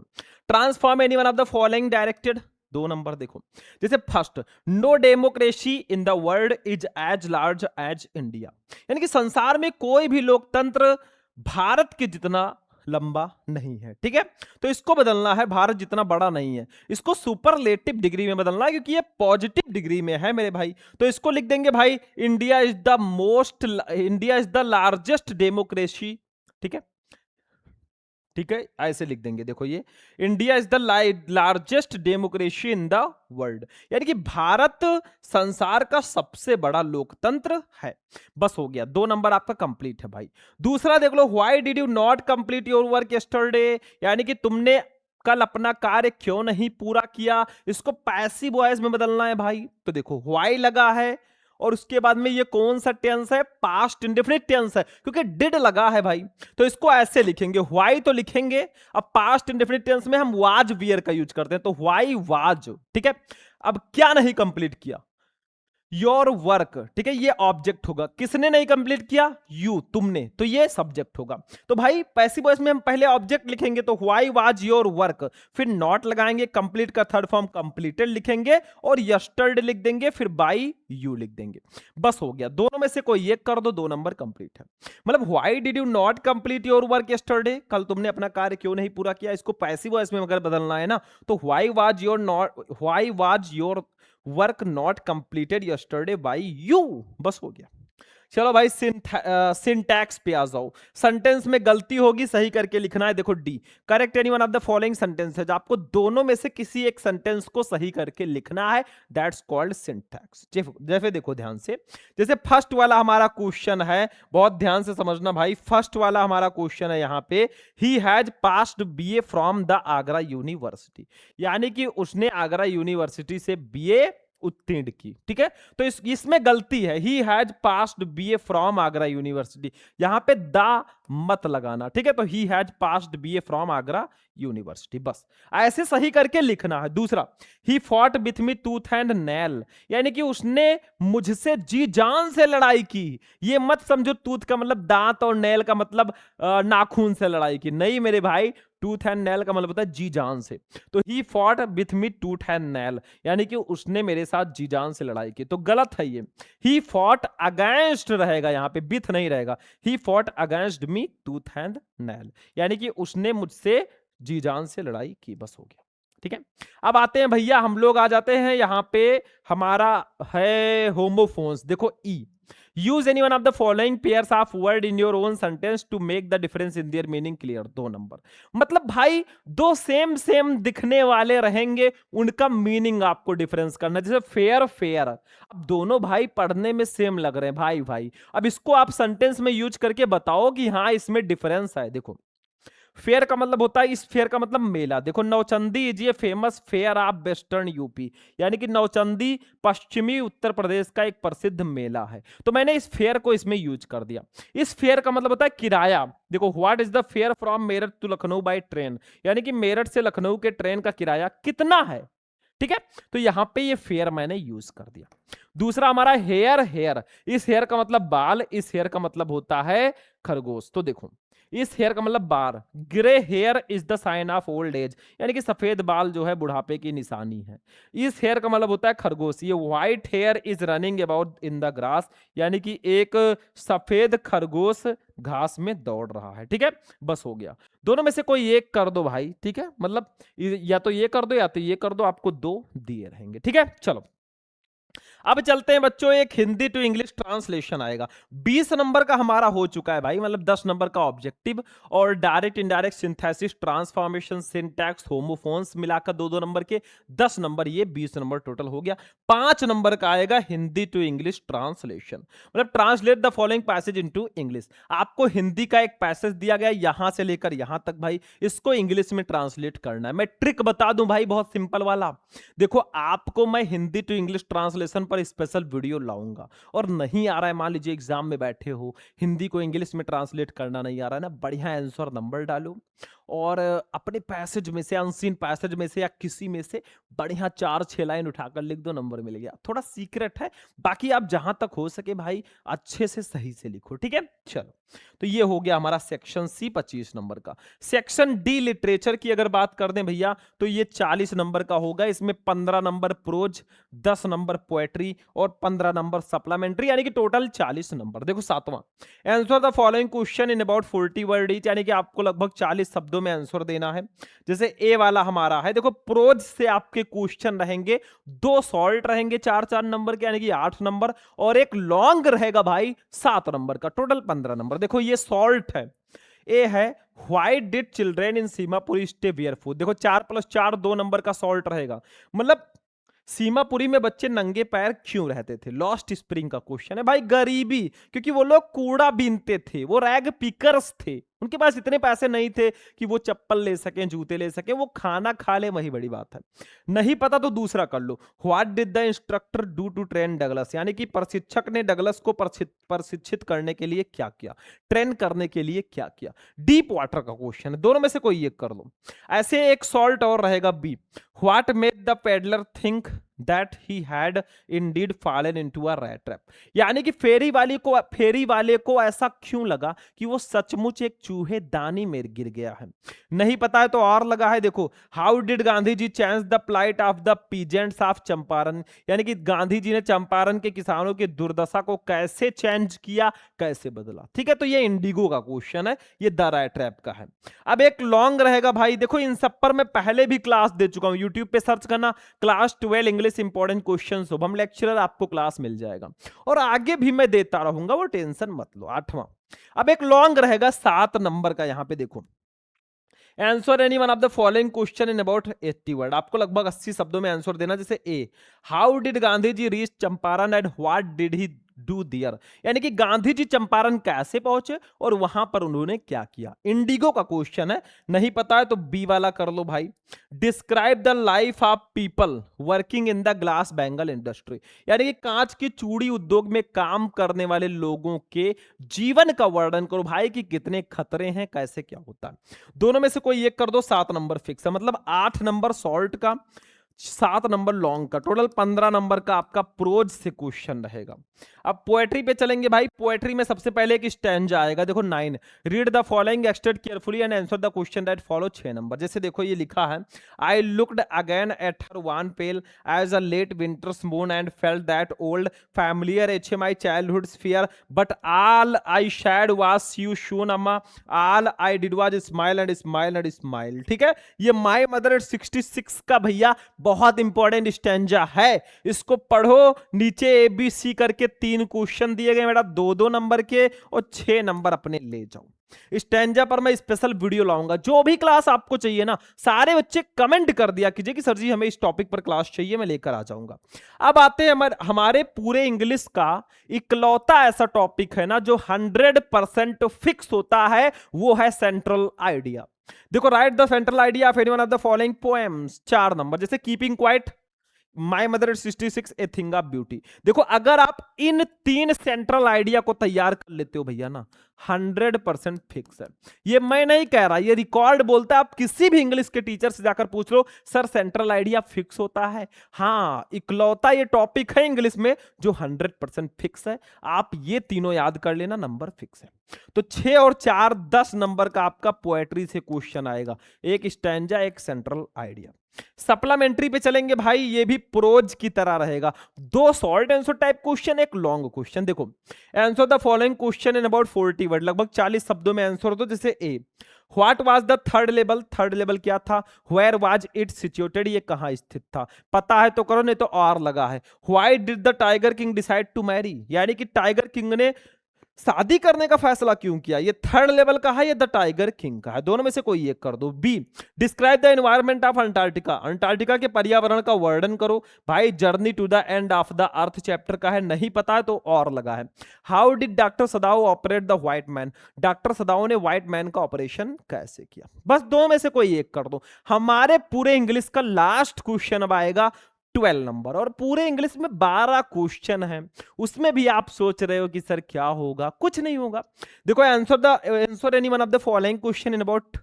S1: transform any one of the following directed, 2 number देखो। जैसे first, no democracy in the world is as large as India, यानी कि संसार में कोई भी लोकतंत्र भारत के जितना लंबा नहीं है, ठीक है। तो इसको बदलना है, भारत जितना बड़ा नहीं है, इसको सुपरलेटिव डिग्री में बदलना है, क्योंकि ये पॉजिटिव डिग्री में है मेरे भाई। तो इसको लिख देंगे भाई, India is the largest democracy, ठीक है, ठीक है, ऐसे लिख देंगे। देखो ये, India is the largest democracy in the world, यानी कि भारत संसार का सबसे बड़ा लोकतंत्र है। बस हो गया, 2 नंबर आपका कंप्लीट है भाई। दूसरा देख लो, why did you not complete your work yesterday, यानी कि तुमने कल अपना कार्य क्यों नहीं पूरा किया। इसको पैसिव वॉइस में बदलना है भाई। तो देखो, व्हाई लगा है और उसके बाद में ये कौन सा टेंस है, पास्ट इंडेफिनिट टेंस है, क्योंकि डिड लगा है भाई। तो इसको ऐसे लिखेंगे, व्हाई तो लिखेंगे, अब पास्ट इंडेफिनिट टेंस में हम वाज वियर का यूज करते हैं, तो व्हाई वाज, ठीक है। अब क्या नहीं कंप्लीट किया, योर वर्क, ठीक है, ये ऑब्जेक्ट होगा। किसने नहीं कंप्लीट किया, यू, तुमने, तो ये सब्जेक्ट होगा। तो भाई पैसिव वॉइस में हम पहले ऑब्जेक्ट लिखेंगे, तो व्हाई वाज योर वर्क, फिर नॉट लगाएंगे, कंप्लीट का थर्ड फॉर्म कंप्लीटेड लिखेंगे, और यस्टरडे लिख देंगे, फिर बाई यू लिख देंगे। बस हो गया, दोनों में से कोई एक कर दो, 2 नंबर कंप्लीट है। मतलब why did you not complete your work yesterday, कल तुमने अपना कार्य क्यों नहीं पूरा किया। इसको पैसिव वॉइस में अगर बदलना है ना, तो why was your work not completed yesterday by you, बस हो गया। चलो भाई, सिंटैक्स पे आ जाओ। सेंटेंस में गलती होगी, सही करके लिखना है। देखो D, correct any one of the following sentence है, आपको दोनों में से किसी एक सेंटेंस को सही करके लिखना है, दैट्स कॉल्ड सिंटैक्स। जैसे देखो ध्यान से, जैसे फर्स्ट वाला हमारा क्वेश्चन है, बहुत ध्यान से समझना भाई। फर्स्ट वाला हमारा क्वेश्चन है यहाँ पे, he has passed BA from the Agra university, यानी कि उसने आगरा यूनिवर्सिटी से बीए उत्तीर्ण की, ठीक है। तो इसमें गलती है, he has passed BA from Agra university, यहां पे द मत लगाना, ठीक है। तो he has passed BA from Agra university, बस ऐसे सही करके लिखना है। दूसरा, he fought with me tooth and nail, यानी कि उसने मुझसे जी जान से लड़ाई की। ये मत समझो टूथ का मतलब दांत और नेल का मतलब नाखून से लड़ाई की, नहीं मेरे भाई। टूथ एंड नेल का मतलब होता है जी जान से। तो he fought with me tooth and nail, यानी कि उसने मेरे साथ जी जान से लड़ाई की, तो गलत है ये। ही फॉट अगेंस्ट रहेगा, यहां पे विथ नहीं रहेगा। He fought against me tooth and nail, यानी कि उसने मुझसे जी जान से लड़ाई की, बस हो गया, ठीक है। अब आते हैं भैया, हम लोग आ जाते हैं यहां पे, हमारा है होमोफोन्स। देखो E, use any one of the following pairs of word in your own sentence to make the difference in their meaning clear, 2 number. मतलब भाई, दो सेम दिखने वाले रहेंगे, उनका मीनिंग आपको डिफरेंस करना। जैसे फेयर फेयर, अब दोनों भाई पढ़ने में सेम लग रहे हैं भाई भाई, अब इसको आप सेंटेंस में यूज करके बताओ कि हाँ इसमें डिफरेंस है। देखो, फेयर का मतलब होता है, इस फेयर का मतलब मेला। देखो, नौचंदी इज ये famous fair of western UP, यानी कि नौचंदी पश्चिमी उत्तर प्रदेश का एक प्रसिद्ध मेला है। तो मैंने इस फेयर को इसमें यूज कर दिया। इस फेयर का मतलब होता है किराया। देखो, what is the fare from Meerut to Lucknow by train, यानी कि मेरठ से लखनऊ के ट्रेन का किराया कितना है। ठीक है, तो यहां पे ये फेयर मैंने यूज कर दिया। दूसरा हमारा हेयर, हेयर, इस हेयर का मतलब बाल, इस हेयर का मतलब होता है खरगोश। तो देखो इस हेयर का मतलब बार, grey hair is the sign of old age, यानी कि सफेद बाल जो है बुढ़ापे की निशानी है। इस हेयर का मतलब होता है खरगोश। ये white here is running about in the grass, यानी कि एक सफेद खरगोश घास में दौड़ रहा है। ठीक है, बस हो गया। दोनों में से कोई एक कर दो भाई, ठीक है, मतलब या तो ये कर दो या तो ये कर दो, आपको दो दिए रहेंगे। ठीक है, चलो अब चलते हैं बच्चों, एक हिंदी टू इंग्लिश ट्रांसलेशन आएगा। 20 नंबर का हमारा हो चुका है भाई, मतलब 10 नंबर का ऑब्जेक्टिव और direct indirect synthesis transformation syntax homophones मिलाकर 2-2 नंबर के 10 नंबर, ये 20 नंबर टोटल हो गया। 5 नंबर का आएगा हिंदी टू इंग्लिश ट्रांसलेशन, मतलब translate the following passage into English. आपको हिंदी का एक पैसेज दिया गया यहां से लेकर यहां तक भाई, इसको इंग्लिश में ट्रांसलेट करना है। मैं ट्रिक बता दूं भाई, बहुत सिंपल वाला। देखो आपको मैं हिंदी टू इंग्लिश ट्रांसलेशन पर स्पेशल वीडियो लाऊंगा, और नहीं आ रहा है, मान लीजिए एग्जाम में बैठे हो, हिंदी को इंग्लिश में ट्रांसलेट करना नहीं आ रहा है ना, बढ़िया आंसर नंबर डालो और अपने पैसेज में से, अनसीन पैसेज में से या किसी में से बढ़िया 4-6 लाइन उठाकर लिख दो, नंबर मिल गया। थोड़ा सीक्रेट है, बाकी आप जहां तक हो सके भाई अच्छे से सही से लिखो। ठीक है, चलो तो ये हो गया हमारा सेक्शन सी 25 नंबर का। सेक्शन डी लिटरेचर की अगर बात कर दें भैया, तो ये 40 नंबर का होगा। इसमें 15 नंबर प्रोज, 10 नंबर पोएट्री और 15 नंबर सप्लीमेंट्री, यानी कि टोटल 40 नंबर। देखो सातवां, answer the following question in about 40 word each, यानी कि आपको लगभग 40 शब्दों में आंसर देना है। जैसे ए वाला हमारा है, देखो प्रोज से आपके क्वेश्चन रहेंगे, 2 शॉर्ट रहेंगे 4-4 नंबर के, यानी कि 8 नंबर, और एक लॉन्ग रहेगा भाई 7 नंबर का, टोटल 15 नंबर। देखो ये सॉल्ट है, ए है why did children in Seemapuri stay barefoot, देखो 4+4 2 नंबर का सॉल्ट रहेगा, मतलब सीमापुरी में बच्चे नंगे पैर क्यों रहते थे, लॉस्ट स्प्रिंग का क्वेश्चन है भाई। गरीबी, क्योंकि वो लोग कूड़ा बीनते थे, वो रैग पिकर्स थे, उनके पास इतने पैसे नहीं थे कि वो चप्पल ले सकें, जूते ले सकें, वो खाना खा ले, वही बड़ी बात है। नहीं पता तो दूसरा कर लो, what did the instructor do to train Douglas, यानी कि प्रशिक्षक ने डगलस को प्रशिक्षित करने के लिए क्या किया, ट्रेन करने के लिए क्या किया। डीप वाटर का क्वेश्चन है, दोनों में से कोई एक कर लो। ऐसे एक सॉल्ट और रहेगा B, what made the peddler think that he had indeed fallen into a rat trap, यानी कि फेरी वाले को ऐसा क्यों लगा कि वो सचमुच एक चूहे दानी में गिर गया है। नहीं पता है तो और लगा है, देखो how did Gandhi ji change the plight of the peasants of Champaran, यानी कि गांधी जी ने चंपारण के किसानों की दुर्दशा को कैसे चेंज किया, कैसे बदला। ठीक है, तो ये इंडिगो का क्वेश्चन है, ये द रैट ट्रैप का है। अब एक लॉन्ग रहेगा भाई, देखो इन सब पर मैं पहले भी क्लास दे चुका हूं, यूट्यूब पे सर्च करना class 12 English important question, Shubham lecturer, आपको क्लास मिल जाएगा, और आगे भी मैं देता रहूंगा, वो टेंशन मत लो। 8वां, अब एक लॉन्ग रहेगा 7 नंबर का, यहां पे देखो answer any one of the following question in about 80 word, आपको लगभग 80 शब्दों में आंसर देना। जैसे A, how did Gandhi ji reach Champaran and what did he do there, यानी कि गांधी जी चंपारण कैसे पहुंचे और वहां पर उन्होंने क्या किया। इंडिगो का क्वेश्चन है, नहीं पता है तो बी वाला कर लो भाई। Describe the life of people working in the glass bangle industry, यानी कि कांच की चूड़ी उद्योग में काम करने वाले लोगों के जीवन का वर्णन करो भाई, कि कितने खतरे हैं, कैसे क्या होता है। दोनों में से कोई एक कर दो, 7 नंबर फिक्स है, मतलब 8 नंबर सॉल्ट का, 7 नंबर लॉन्ग का, टोटल 15 नंबर का आपका प्रोज से क्वेश्चन रहेगा। अब पोएट्री पे चलेंगे भाई, पोएट्री में सबसे पहले एक स्टैंजा आएगा, देखो 9, read the following extract carefully and answer the question that follow, 6 number. जैसे देखो ये लिखा है, I looked again at her wan pale as a late winter's moon and felt that old familiar ache my childhood sphere, but all I said was you soon Amma, all I did was smile and smile and smile. ठीक है, ये my mother eight 66 का भैया बहुत important stanza है, इसको पढ़ो। नीचे ABC करके 3 क्वेश्चन दिए गए बेटा, 2-2 नंबर के और 6 नंबर अपने ले जाओ। स्टैंजा पर मैं स्पेशल वीडियो लाऊंगा, जो भी क्लास आपको चाहिए ना, सारे बच्चे कमेंट कर दिया कीजिए कि सर जी हमें इस टॉपिक पर क्लास चाहिए, मैं लेकर आ जाऊंगा। अब आते हैं हमारे पूरे इंग्लिश का इकलौता ऐसा टॉपिक है ना जो 100% फिक्स होता है, वो है सेंट्रल आइडिया। देखो write the central idea of any one of the following poems, 4 number. जैसे keeping quiet, my mother 66 a thing of beauty. देखो अगर आप इन 3 सेंट्रल आइडिया को तैयार कर लेते हो भैया ना, 100% फिक्स है। ये मैं नहीं कह रहा, ये रिकॉर्ड बोलता है। आप किसी भी इंग्लिश के टीचर से जाकर पूछ लो, सर सेंट्रल आइडिया फिक्स होता है? हाँ, इकलौता ये टॉपिक है इंग्लिश में जो 100% फिक्स है। आप ये तीनों याद कर लेना, नंबर फिक्स है। तो 6 और 4 10 नंबर का आपका पोएट्री से क्वेश्चन आएगा, एक स्टैंजा एक सेंट्रल आइडिया। सप्लीमेंट्री पे चलेंगे भाई, ये भी प्रोज की तरह रहेगा, 2 शॉर्ट आंसर टाइप क्वेश्चन, एक लॉन्ग क्वेश्चन। देखो, answer the following question in about 40 word, लगभग 40 शब्दों में आंसर दो। जैसे A, what was the third level, third level क्या था? वेयर वाज इट सिचुएटेड, ये कहां स्थित था? पता है तो करो, नहीं तो और लगा है। Why did the tiger king decide to marry, यानी कि टाइगर किंग ने शादी करने का फैसला क्यों किया? ये थर्ड लेवल का है, ये द टाइगर किंग का है, दोनों में से कोई एक कर दो। B, describe the environment of Antarctica, Antarctica के पर्यावरण का वर्णन करो। भाई journey to the end of the earth chapter का है, नहीं पता है तो और लगा है। How did doctor Sadao operate the white man, doctor Sadao ने व्हाइट मैन का ऑपरेशन कैसे किया? बस दोनों में से कोई एक कर दो। हमारे पूरे इंग्लिश का लास्ट क्वेश्चन अब आएगा 12 नंबर, और पूरे इंग्लिश में 12 क्वेश्चन हैं। उसमें भी आप सोच रहे हो कि सर क्या होगा? कुछ नहीं होगा। देखो, answer any one of the following question in about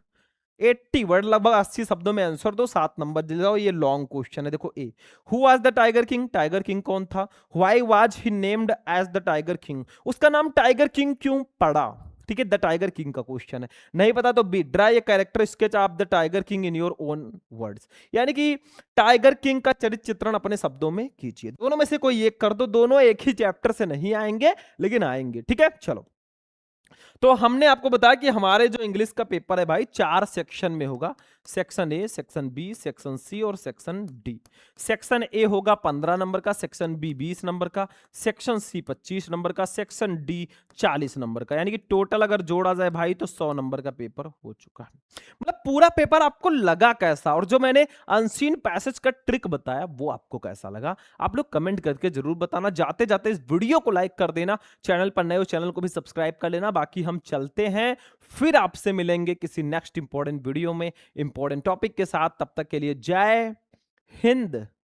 S1: 80 word, लगभग 80 शब्दों में आंसर दो, 7 नंबर दे जाओ। ये लॉन्ग क्वेश्चन है। देखो A, who was the tiger king, tiger king कौन था? Why was he named as the tiger king, उसका नाम टाइगर किंग क्यों पड़ा? ठीक है, द टाइगर किंग का क्वेश्चन है। नहीं पता तो B, draw a character sketch of the tiger king in your own words, यानी कि टाइगर किंग का चरित्र चित्रण अपने शब्दों में कीजिए। दोनों में से कोई एक कर दो, दोनों एक ही चैप्टर से नहीं आएंगे लेकिन आएंगे। ठीक है, चलो। तो हमने आपको बताया कि हमारे जो इंग्लिश का पेपर है भाई 4 सेक्शन में होगा, section A, section B, section C और सेक्शन डी। सेक्शन ए होगा 15 नंबर का, सेक्शन बी 20 नंबर का, सेक्शन सी 25 नंबर का, सेक्शन डी 40 नंबर का, यानी कि टोटल अगर जोड़ा जाए भाई तो 100 नंबर का पेपर हो चुका है। मतलब पूरा पेपर आपको लगा कैसा, और जो मैंने अनसीन पैसेज का ट्रिक बताया वो आपको कैसा लगा, आप लोग कमेंट करके जरूर बताना। जाते जाते इस वीडियो को लाइक कर देना, चैनल पर नए हो चैनल को भी सब्सक्राइब कर लेना। बाकी हम चलते हैं, फिर आपसे मिलेंगे किसी नेक्स्ट इंपॉर्टेंट वीडियो में इंपॉर्टेंट टॉपिक के साथ। तब तक के लिए जय हिंद।